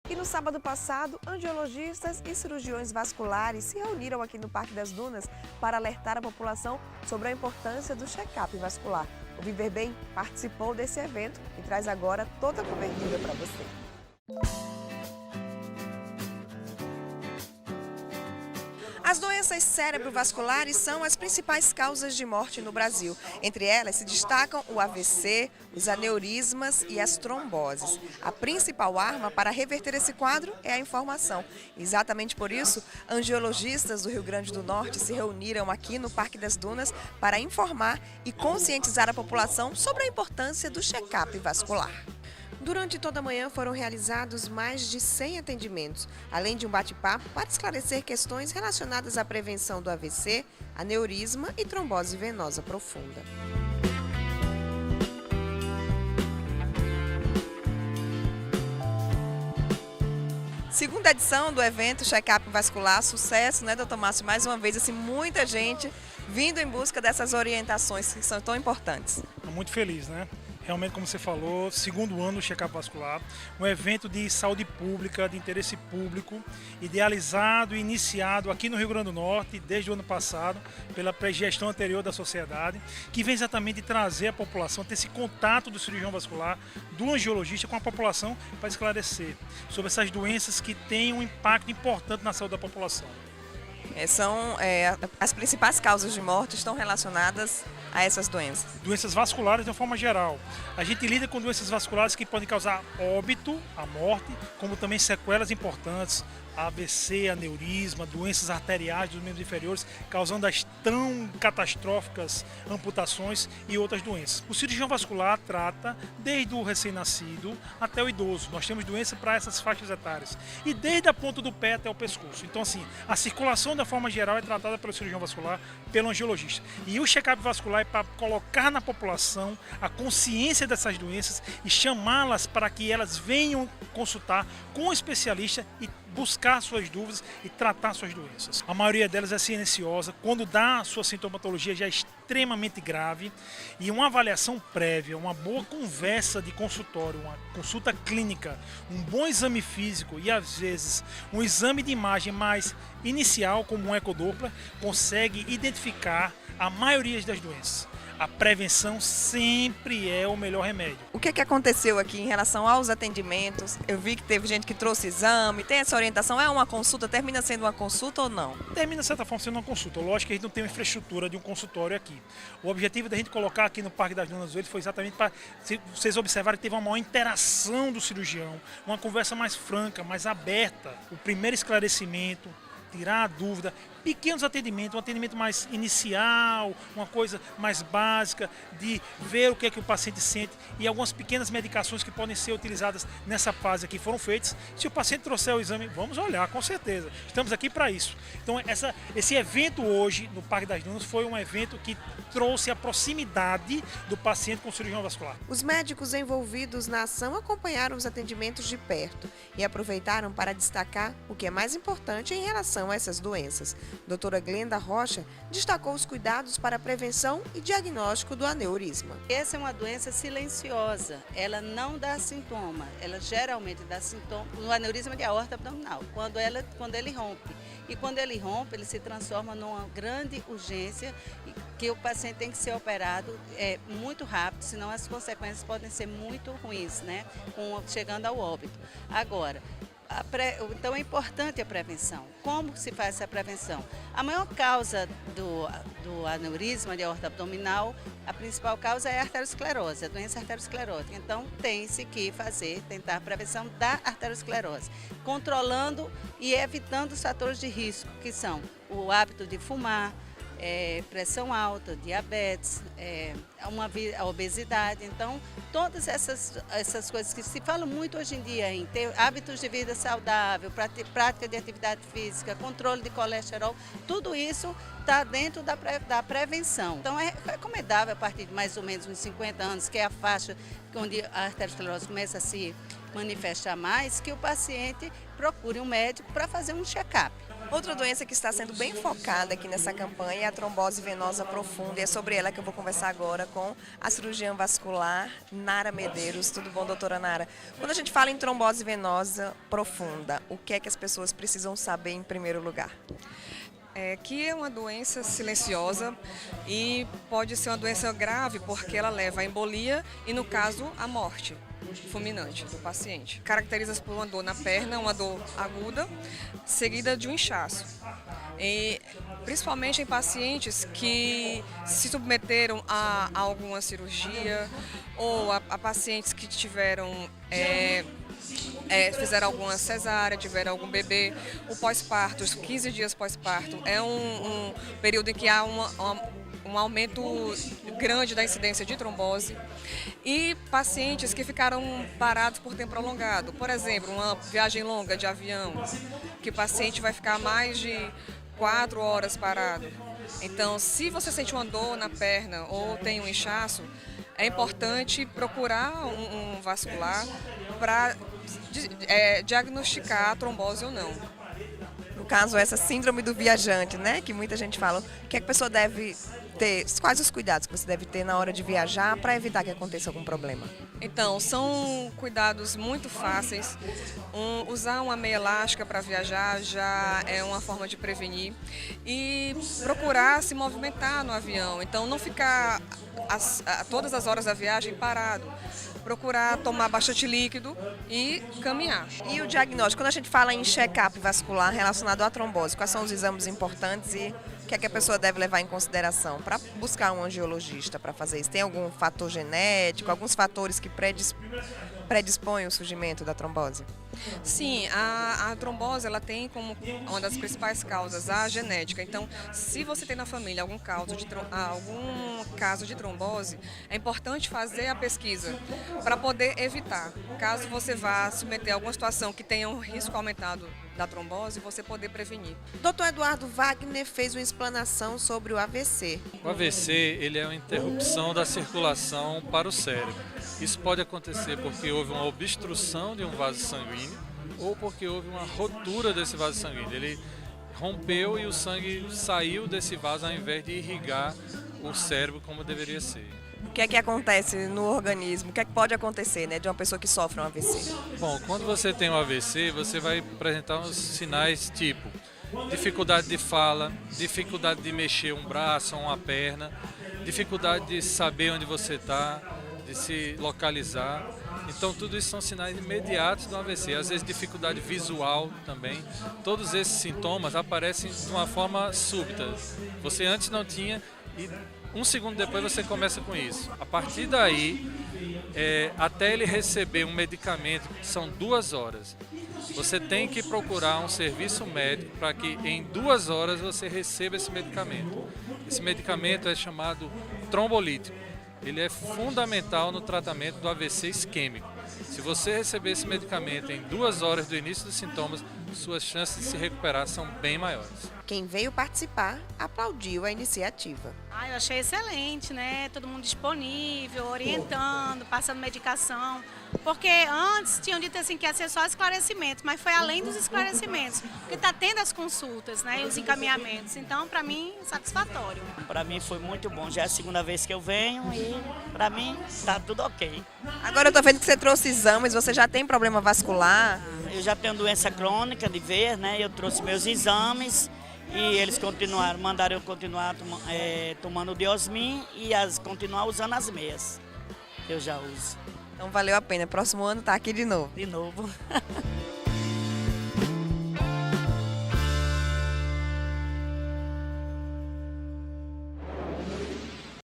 E no sábado passado, angiologistas e cirurgiões vasculares se reuniram aqui no Parque das Dunas para alertar a população sobre a importância do check-up vascular. O Viver Bem participou desse evento e traz agora toda a cobertura para você. As doenças cerebrovasculares são as principais causas de morte no Brasil. Entre elas se destacam o AVC, os aneurismas e as tromboses. A principal arma para reverter esse quadro é a informação. Exatamente por isso, angiologistas do Rio Grande do Norte se reuniram aqui no Parque das Dunas para informar e conscientizar a população sobre a importância do check-up vascular. Durante toda a manhã foram realizados mais de 100 atendimentos, além de um bate-papo para esclarecer questões relacionadas à prevenção do AVC, aneurisma e trombose venosa profunda. Segunda edição do evento Check-up Vascular, sucesso, né, doutor Márcio? Mais uma vez, assim, muita gente vindo em busca dessas orientações que são tão importantes. Estou muito feliz, né? Realmente, como você falou, segundo ano do Check-up Vascular, um evento de saúde pública, de interesse público, idealizado e iniciado aqui no Rio Grande do Norte, desde o ano passado, pela gestão anterior da sociedade, que vem exatamente trazer a população, ter esse contato do cirurgião vascular, do angiologista com a população para esclarecer sobre essas doenças que têm um impacto importante na saúde da população. As principais causas de morte estão relacionadas a essas doenças. Doenças vasculares de uma forma geral. A gente lida com doenças vasculares que podem causar óbito, a morte, como também sequelas importantes, AVC, aneurisma, doenças arteriais dos membros inferiores, causando as tão catastróficas amputações e outras doenças. O cirurgião vascular trata desde o recém-nascido até o idoso. Nós temos doença para essas faixas etárias. E desde a ponta do pé até o pescoço. Então, assim, a circulação da forma geral é tratada pelo cirurgião vascular, pelo angiologista. E o check-up vascular é para colocar na população a consciência dessas doenças e chamá-las para que elas venham consultar com um especialista e buscar suas dúvidas e tratar suas doenças. A maioria delas é silenciosa, quando dá a sua sintomatologia já é extremamente grave, e uma avaliação prévia, uma boa conversa de consultório, uma consulta clínica, um bom exame físico e às vezes um exame de imagem mais inicial, como um ecodoppler, consegue identificar a maioria das doenças. A prevenção sempre é o melhor remédio. O que aconteceu aqui em relação aos atendimentos? Eu vi que teve gente que trouxe exame, tem essa orientação, é uma consulta, termina sendo uma consulta ou não? Termina, de certa forma, sendo uma consulta. Lógico que a gente não tem uma infraestrutura de um consultório aqui. O objetivo da gente colocar aqui no Parque das Dunas foi exatamente para, se vocês observarem, teve uma maior interação do cirurgião, uma conversa mais franca, mais aberta, o primeiro esclarecimento, tirar a dúvida, pequenos atendimentos, um atendimento mais inicial, uma coisa mais básica, de ver o que é que o paciente sente, e algumas pequenas medicações que podem ser utilizadas nessa fase aqui foram feitas. Se o paciente trouxer o exame, vamos olhar, com certeza. Estamos aqui para isso. Então, esse evento hoje no Parque das Dunas foi um evento que trouxe a proximidade do paciente com o cirurgião vascular. Os médicos envolvidos na ação acompanharam os atendimentos de perto e aproveitaram para destacar o que é mais importante em relação a essas doenças. Doutora Glenda Rocha destacou os cuidados para a prevenção e diagnóstico do aneurisma. Essa é uma doença silenciosa, ela não dá sintoma, ela geralmente dá sintoma no aneurisma de aorta abdominal, quando ele rompe. E quando ele rompe, ele se transforma numa grande urgência que o paciente tem que ser operado muito rápido, senão as consequências podem ser muito ruins, né? Chegando ao óbito. Agora, então é importante a prevenção. Como se faz essa prevenção? A maior causa do aneurisma de aorta abdominal, a principal causa é a arteriosclerose, a doença arteriosclerótica. Então tem-se que tentar a prevenção da arteriosclerose, controlando e evitando os fatores de risco, que são o hábito de fumar, pressão alta, diabetes, a obesidade. Então, todas essas coisas que se falam muito hoje em dia em ter hábitos de vida saudável, prática de atividade física, controle de colesterol, tudo isso está dentro da prevenção. Então, é recomendável a partir de mais ou menos uns 50 anos, que é a faixa onde a arteriosclerose começa a se manifestar mais, que o paciente procure um médico para fazer um check-up. Outra doença que está sendo bem focada aqui nessa campanha é a trombose venosa profunda. E é sobre ela que eu vou conversar agora com a cirurgiã vascular Nara Medeiros. Tudo bom, doutora Nara? Quando a gente fala em trombose venosa profunda, o que é que as pessoas precisam saber em primeiro lugar? Que é uma doença silenciosa e pode ser uma doença grave porque ela leva à embolia e, no caso, à morte fulminante do paciente. Caracteriza-se por uma dor na perna, uma dor aguda, seguida de um inchaço. E, principalmente em pacientes que se submeteram a alguma cirurgia ou a pacientes que tiveram fizeram alguma cesárea, tiveram algum bebê. O pós-parto, os 15 dias pós-parto, é um período em que há um aumento grande da incidência de trombose. E pacientes que ficaram parados por tempo prolongado. Por exemplo, uma viagem longa de avião, que o paciente vai ficar mais de 4 horas parado. Então, se você sente uma dor na perna ou tem um inchaço, é importante procurar um vascular para diagnosticar a trombose ou não. No caso, essa síndrome do viajante, né? Que muita gente fala. O que é que a pessoa deve ter? Quais os cuidados que você deve ter na hora de viajar para evitar que aconteça algum problema? Então, são cuidados muito fáceis. Usar uma meia elástica para viajar já é uma forma de prevenir. E procurar se movimentar no avião. Então, não ficar todas as horas da viagem parado. Procurar tomar bastante líquido e caminhar. E o diagnóstico, quando a gente fala em check-up vascular relacionado à trombose, quais são os exames importantes e o que é que a pessoa deve levar em consideração para buscar um angiologista para fazer isso? Tem algum fator genético, alguns fatores que predispõem o surgimento da trombose? Sim, a trombose ela tem como uma das principais causas a genética. Então, se você tem na família algum caso de trombose, é importante fazer a pesquisa para poder evitar. Caso você vá submeter a alguma situação que tenha um risco aumentado da trombose, você poder prevenir. Dr. Eduardo Wagner fez uma explanação sobre o AVC. O AVC ele é uma interrupção da circulação para o cérebro. Isso pode acontecer porque houve uma obstrução de um vaso sanguíneo ou porque houve uma rotura desse vaso sanguíneo. Ele rompeu e o sangue saiu desse vaso ao invés de irrigar o cérebro como deveria ser. O que é que acontece no organismo? O que é que pode acontecer, né, de uma pessoa que sofre um AVC? Bom, quando você tem um AVC, você vai apresentar uns sinais tipo dificuldade de fala, dificuldade de mexer um braço ou uma perna, dificuldade de saber onde você está, de se localizar. Então, tudo isso são sinais imediatos do AVC. Às vezes, dificuldade visual também. Todos esses sintomas aparecem de uma forma súbita. Você antes não tinha e um segundo depois você começa com isso. A partir daí, até ele receber um medicamento, são 2 horas. Você tem que procurar um serviço médico para que em 2 horas você receba esse medicamento. Esse medicamento é chamado trombolítico. Ele é fundamental no tratamento do AVC isquêmico. Se você receber esse medicamento em 2 horas do início dos sintomas, suas chances de se recuperar são bem maiores. Quem veio participar aplaudiu a iniciativa. Eu achei excelente, né? Todo mundo disponível, orientando, passando medicação. Porque antes tinham dito assim que ia ser só esclarecimentos, mas foi além dos esclarecimentos. Porque está tendo as consultas, né? E os encaminhamentos. Então, para mim, satisfatório. Para mim foi muito bom. Já é a segunda vez que eu venho e para mim está tudo ok. Agora eu estou vendo que você trouxe exames, você já tem problema vascular? Eu já tenho doença crônica de veia, né? Eu trouxe meus exames e eles mandaram eu continuar tomando Diosmin e continuar usando as meias. Eu já uso. Então valeu a pena. Próximo ano tá aqui de novo. De novo.